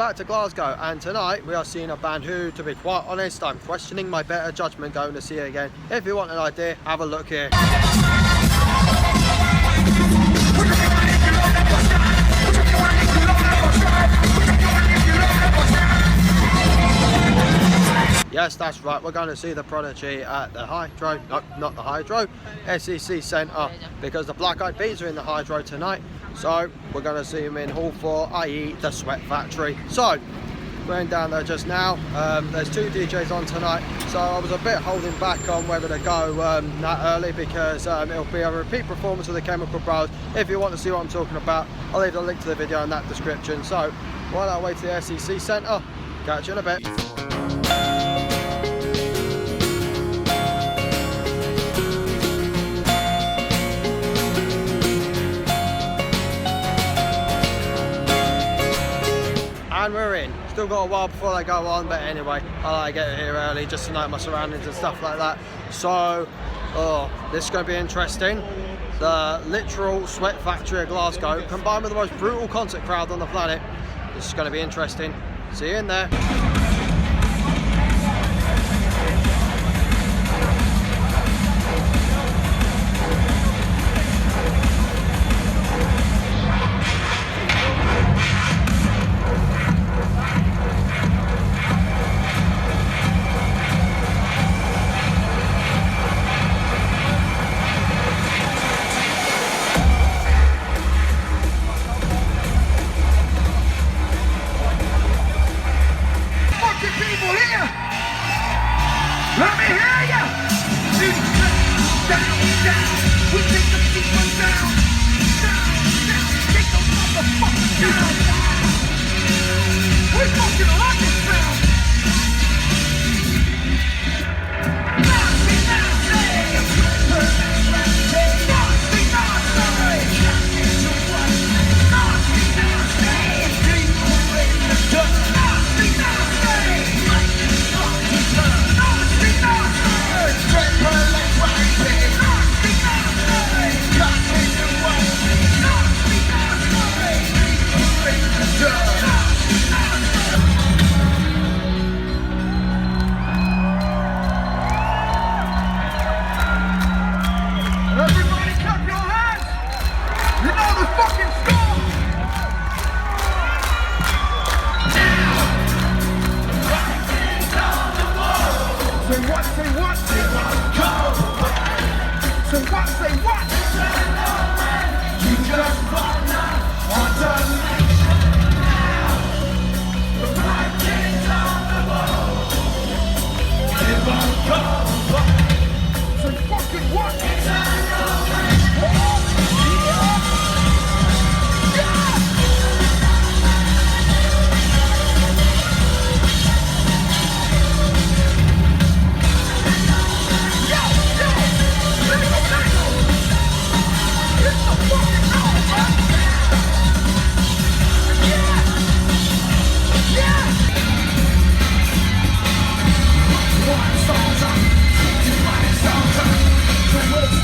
back to Glasgow, and tonight we are seeing a band who, to be quite honest, I'm questioning my better judgment going to see it again. If you want an idea, have a look here. Yes, that's right, we're going to see the Prodigy at the Hydro, no, not the Hydro, SEC Centre, because the Black Eyed Peas are in the Hydro tonight. So we're going to see them in Hall 4, i.e. the Sweat Factory. So going down there just now. There's 2 DJs on tonight, so I was a bit holding back on whether to go that early, because it'll be a repeat performance of the Chemical Bros. If you want to see what I'm talking about, I'll leave the link to the video in that description. So while I wait to the SEC Centre, catch you in a bit. And we're in. Still got a while before they go on, but anyway, I like to get here early just to know my surroundings and stuff like that. So, this is going to be interesting. The literal Sweat Factory of Glasgow, combined with the most brutal concert crowd on the planet. This is going to be interesting. See you in there. Let me hear ya! Down. We take the people down. Take the motherfuckers down. We're fucking on this sound. Nasty. Everybody clap your hands! You know the fucking score! Say what? Say what? You just wanna on the nation now. The Vikings on the wall. It won't go. Say fucking what? One song, 2 songs, 3 songs, 2 words,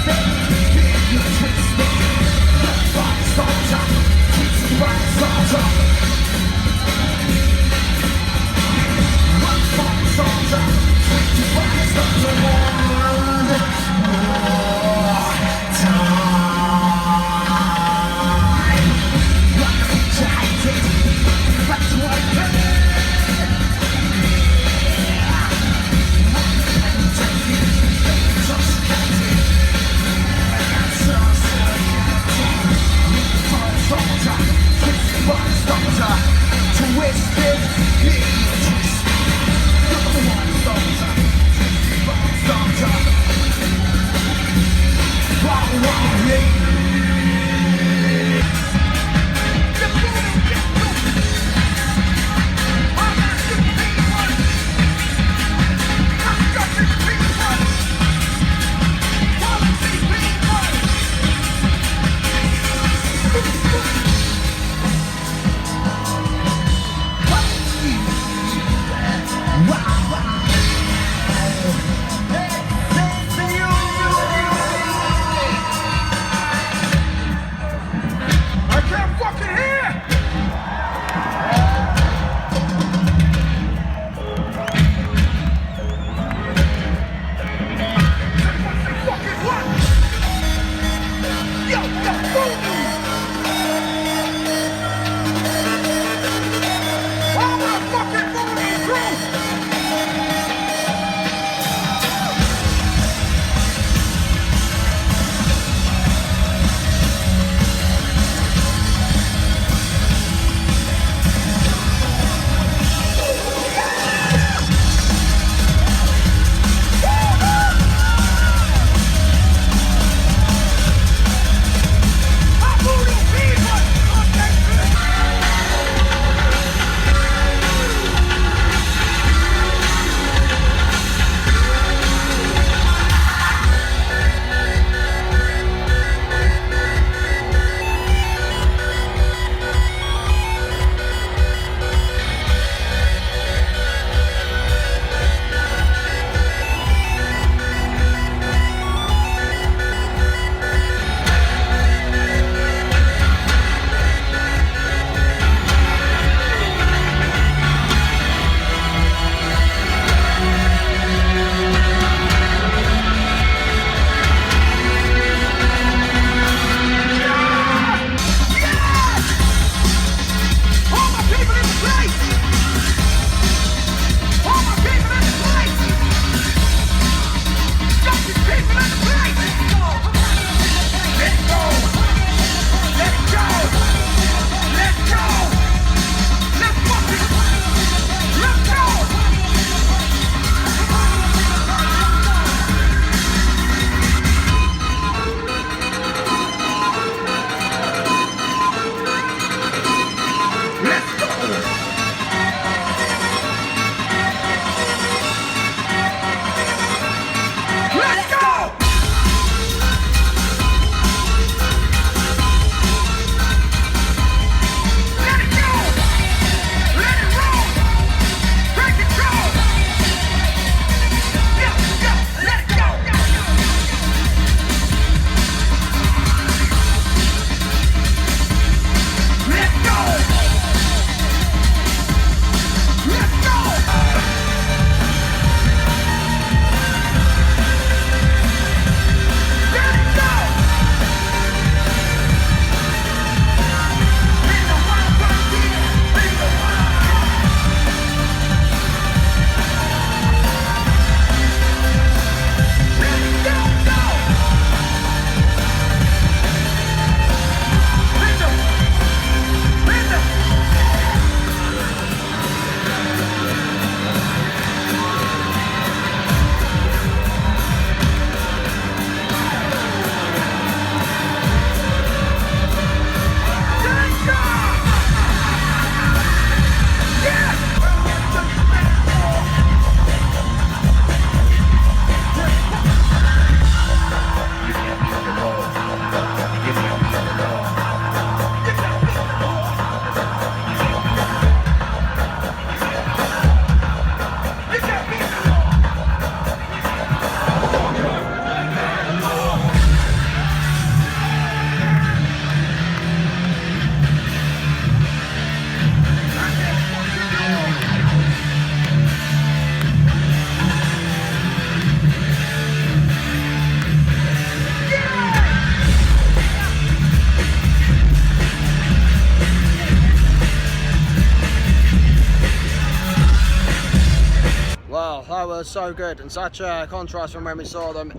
was so good and such a contrast from when we saw them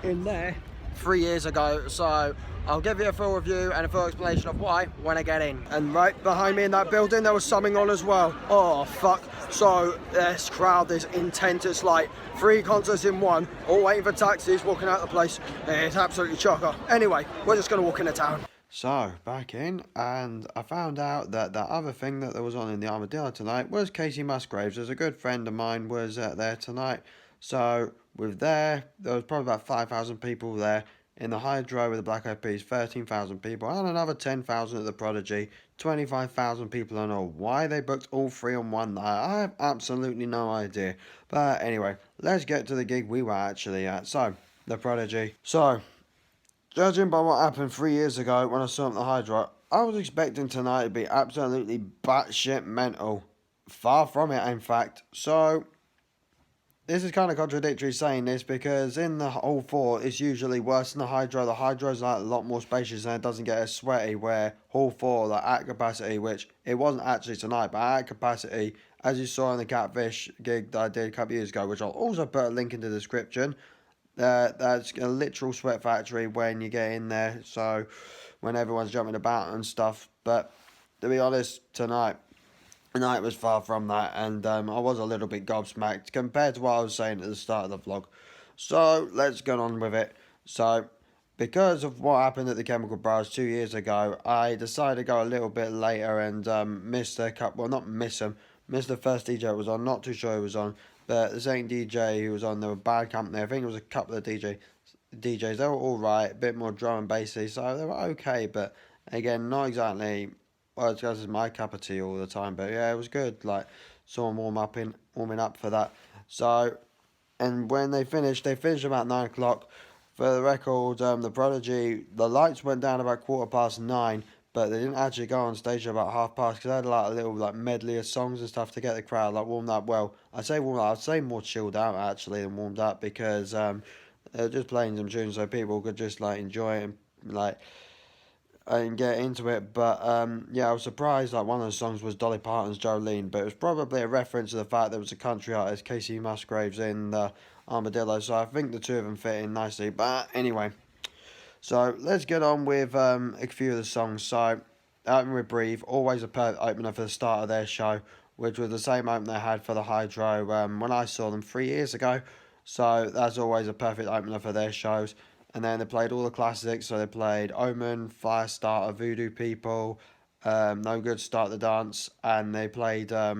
in there 3 years ago. So I'll give you a full review and a full explanation of why when I get in. And right behind me in that building there was something on as well. Oh fuck. So this crowd is intense. It's like 3 concerts in one, all waiting for taxis, walking out the place. It's absolutely chocker. Anyway, we're just gonna walk into town. So, back in, and I found out that the other thing that there was on in the Armadillo tonight was Casey Musgraves. As a good friend of mine was there tonight. So, there was probably about 5,000 people there. In the Hydro with the Black Eyed Peas, 13,000 people, and another 10,000 at the Prodigy, 25,000 people in all. Why they booked all 3 on one night, I have absolutely no idea. But anyway, let's get to the gig we were actually at. So, the Prodigy. So, judging by what happened 3 years ago when I saw them at the Hydro, I was expecting tonight to be absolutely batshit mental. Far from it, in fact. So, this is kind of contradictory saying this because in the Hall 4 it's usually worse than the Hydro. The Hydro's like a lot more spacious and it doesn't get as sweaty, where Hall 4, like at capacity, which it wasn't actually tonight, but at capacity, as you saw in the Catfish gig that I did a couple of years ago, which I'll also put a link in the description, that's a literal sweat factory when you get in there, so when everyone's jumping about and stuff. But to be honest, tonight was far from that, and I was a little bit gobsmacked compared to what I was saying at the start of the vlog. So let's get on with it. So because of what happened at the Chemical Bros 2 years ago, I decided to go a little bit later and miss the couple. Well, not miss them. Missed the first DJ that was on. Not too sure who was on, but the second DJ who was on, they were bad company. I think it was a couple of DJs. They were all right, a bit more drum and bassy, so they were okay. But again, not exactly. Well, it's because it's my cup of tea all the time, but yeah, it was good. Like, saw them warming up for that. So, and when they finished about 9 o'clock. For the record, the Prodigy, the lights went down about 9:15, but they didn't actually go on stage about past, because they had like a little like medley of songs and stuff to get the crowd like warmed up. Well, I'd say more chilled out actually than warmed up, because they were just playing some tunes so people could just like enjoy it and like and get into it. But yeah, I was surprised like one of the songs was Dolly Parton's Jolene, but it was probably a reference to the fact there was a country artist, Casey Musgraves, in the Armadillo, so I think the two of them fit in nicely. But anyway, so let's get on with a few of the songs. So opening with Breathe, always a perfect opener for the start of their show, which was the same opener they had for the Hydro when I saw them 3 years ago. So that's always a perfect opener for their shows. And then they played all the classics, so they played Omen, Firestarter, Voodoo People, No Good, Start the Dance, and they played their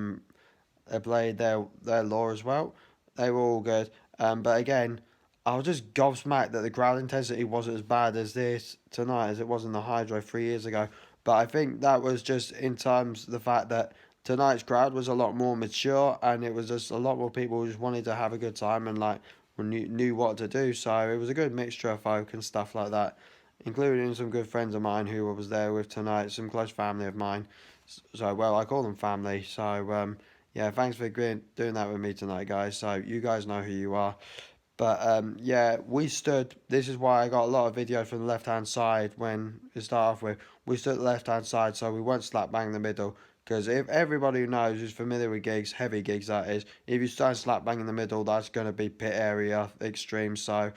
Law as well. They were all good, but again, I was just gobsmacked that the crowd intensity wasn't as bad as this tonight as it was in the Hydro 3 years ago. But I think that was just in terms of the fact that tonight's crowd was a lot more mature, and it was just a lot more people who just wanted to have a good time and like knew what to do. So it was a good mixture of folk and stuff like that, including some good friends of mine who I was there with tonight, some close family of mine. So, well, I call them family. So yeah, thanks for doing that with me tonight, guys. So you guys know who you are. But yeah, we stood. This is why I got a lot of video from the left hand side when we start off with. We stood at the left hand side, so we weren't slap bang in the middle. Because if everybody who knows, who's familiar with gigs, heavy gigs that is, if you stand slap bang in the middle, that's going to be pit area extreme. So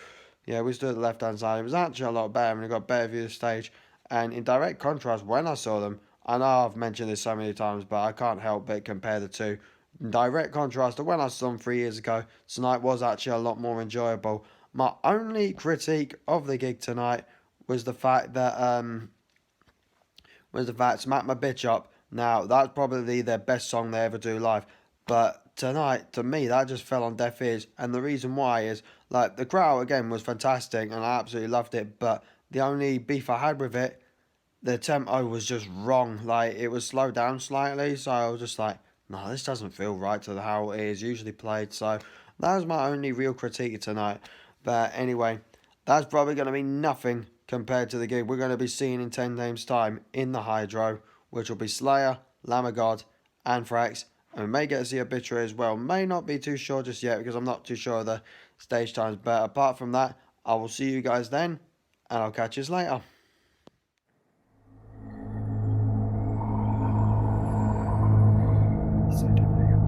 yeah, we stood at the left hand side. It was actually a lot better, and we got better view of the stage. And in direct contrast, when I saw them, I know I've mentioned this so many times, but I can't help but compare the two. In direct contrast to when I saw them 3 years ago, tonight was actually a lot more enjoyable. My only critique of the gig tonight was the fact that Smack My Bitch Up. Now, that's probably their best song they ever do live. But tonight, to me, that just fell on deaf ears. And the reason why is, like, the crowd, again, was fantastic, and I absolutely loved it. But the only beef I had with it, the tempo was just wrong. Like, it was slowed down slightly, so I was just like, no, this doesn't feel right to how it is usually played. So that was my only real critique tonight. But anyway, that's probably going to be nothing compared to the gig we're going to be seeing in 10 names time in the Hydro, which will be Slayer, Lamb of God, Anthrax, and we may get to see Obituary as well. May not be too sure just yet because I'm not too sure of the stage times. But apart from that, I will see you guys then, and I'll catch you later.